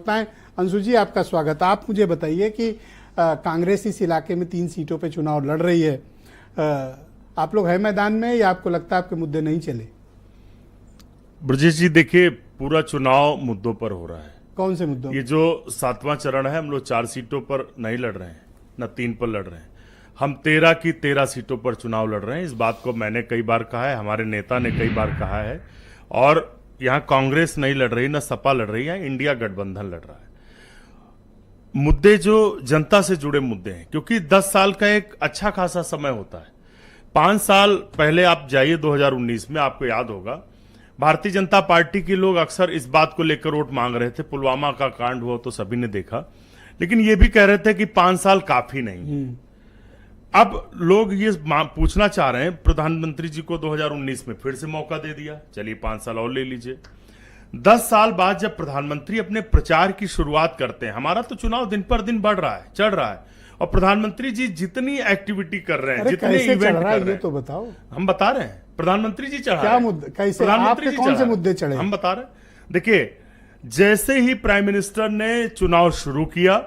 प्रवक्ता हैं। अंशु जी, आपका स्वागत। आप मुझे बताइए कि कांग्रेस इस इलाके में 3 सीटों पे चुनाव लड़ रही है। आप लोग हैं मैदान में या आपको लगता है आपके मुद्दे नहीं चले? ब्रजेश जी, देखिए, पूरा चुनाव मुद्दों पर हो रहा है। कौन से मुद्दों? ये जो 7वां चरण है, हम लोग 4 सीटों पर नहीं लड़ रहे हैं, न 3 पर लड़ रहे हैं। हम 13 की 13 सीटों पर चुनाव लड़ रहे हैं। इस बात को मैंने कई बार कहा है, हमारे नेता ने कई बार कहा है। और यहाँ कांग्रेस नहीं लड़ रही, न सपा लड़ रही है, इंडिया गठबंधन लड़ रहा है। मुद्दे जो जनता से जुड़े मुद्दे हैं, क्योंकि 10 साल का एक अच्छा खासा समय होता है। 5 साल पहले आप जाइए 2019 में, आपको याद होगा, भारतीय जनता पार्टी के लोग अक्सर इस बात को लेकर वोट मांग रहे थे। पुलवामा का कांड हुआ तो सभी ने देखा, लेकिन ये भी कह रहे थे कि 5 साल काफी नहीं। अब लोग ये पूछना चाह रहे हैं, प्रधानमंत्री जी को 2019 में फिर से मौका दे दिया, चलिए 5 साल और ले लीजिए। 10 साल बाद जब प्रधानमंत्री अपने प्रचार की शुरुआत करते हैं, हमारा तो चुनाव दिन पर दिन बढ़ रहा है, चढ़ रहा है, और प्रधानमंत्री जी जितनी एक्टिविटी कर रहे हैं, जितने इवेंट कर रहे हैं, तो बताओ। हम बता रहे हैं, प्रधानमंत्री जी चढ़ा क्या मुद्दे, कैसे, प्रधानमंत्री जी कौन से मुद्दे चढ़े, हम बता रहे हैं। देखिए, जैसे ही प्राइम मिनिस्टर ने चुनाव शुरू किया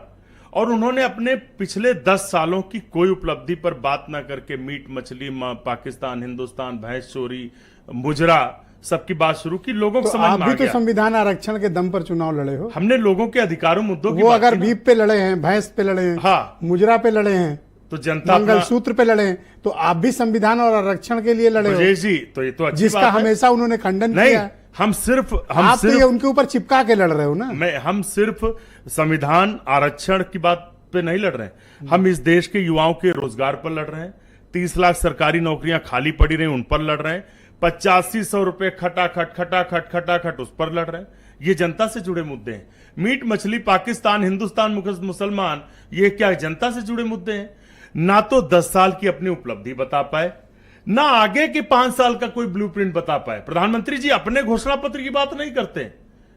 और उन्होंने अपने पिछले 10 सालों की कोई उपलब्धि पर बात ना करके मीट मछली, पाकिस्तान, हिंदुस्तान, भैंस चोरी, मुजरा, सबकी बात शुरू की, लोगों को समझ में आ गया। आप भी तो संविधान आरक्षण के दम पर चुनाव लड़े हो। हमने लोगों के अधिकारों मुद्दों की वो बात अगर की ना। बीप पे लड़े हैं, भैंस पे लड़े हैं, हाँ, मुजरा पे लड़े हैं, तो जनता मंगलसूत्र पे लड़े हैं, तो आप भी संविधान और आरक्षण के लिए लड़े हो। जी, तो ये तो अच्छी जिसका बात है। हमेशा उन्होंने खंडन नहीं, किया। हम सिर्फ ये उनके ऊपर चिपका के लड़ रहे हो ना। हम सिर्फ संविधान आरक्षण की बात पे नहीं लड़ रहे हैं, हम इस देश के युवाओं के रोजगार पर लड़ रहे हैं। 30 लाख सरकारी नौकरियां खाली पड़ी रही, उन पर लड़ रहे हैं। 8500 रुपए खटाखट उस पर लड़ रहे हैं। ये जनता से जुड़े मुद्दे हैं। मीट मछली, पाकिस्तान, हिंदुस्तान, मुसलमान, ये क्या जनता से जुड़े मुद्दे हैं? ना तो 10 साल की अपनी उपलब्धि बता पाए, ना आगे के 5 साल का कोई ब्लूप्रिंट बता पाए। प्रधानमंत्री जी अपने घोषणा पत्र की बात नहीं करते।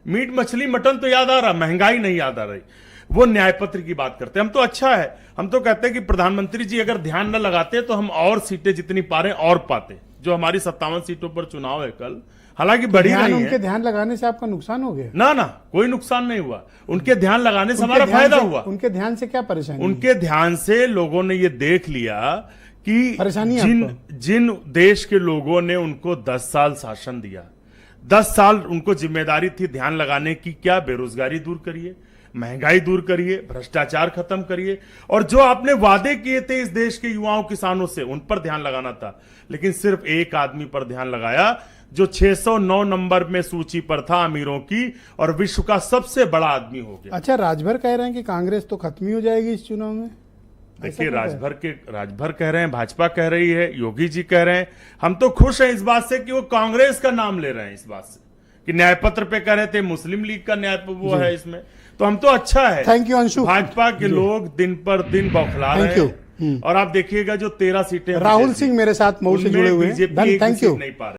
मीट मछली मटन तो याद आ रहा, महंगाई नहीं याद आ रही। वो न्याय पत्र की बात करते हैं। हम तो अच्छा है, हम तो कहते हैं कि प्रधानमंत्री जी अगर ध्यान न लगाते तो हम और सीटें जितनी पा रहे हैं और पाते। जो हमारी 57 सीटों पर चुनाव है कल, हालांकि बड़ी नहीं है। उनके ध्यान लगाने से आपका नुकसान हो गया? ना, कोई नुकसान नहीं हुआ। उनके ध्यान लगाने से हमारा फायदा हुआ। उनके ध्यान से क्या परेशानी? उनके ध्यान से लोगों ने ये देख लिया कि परेशानी जिन देश के लोगों ने उनको 10 साल शासन दिया, 10 साल उनको जिम्मेदारी थी ध्यान लगाने की, क्या बेरोजगारी दूर करिए, महंगाई दूर करिए, भ्रष्टाचार खत्म करिए, और जो आपने वादे किए थे इस देश के युवाओं किसानों से, उन पर ध्यान लगाना था। लेकिन सिर्फ एक आदमी पर ध्यान लगाया जो 609 नंबर में सूची पर था अमीरों की, और विश्व का सबसे बड़ा आदमी हो गया। अच्छा, राजभर कह रहे हैं कि कांग्रेस तो खत्म ही हो जाएगी इस चुनाव में। देखिए, राजभर कह रहे हैं, भाजपा कह रही है, योगी जी कह रहे हैं। हम तो खुश हैं इस बात से कि वो कांग्रेस का नाम ले रहे हैं, इस बात से कि न्याय पत्र पे कह रहे थे मुस्लिम लीग का न्याय वो है इसमें, तो हम तो अच्छा है। Thank you Anshu. भाजपा के लोग दिन पर दिन बौखला रहे हैं, और आप देखिएगा जो 13 सीटें, राहुल सिंह मेरे साथ मऊ से जुड़े हुए हैं, थैंक यू। नहीं पा रहे।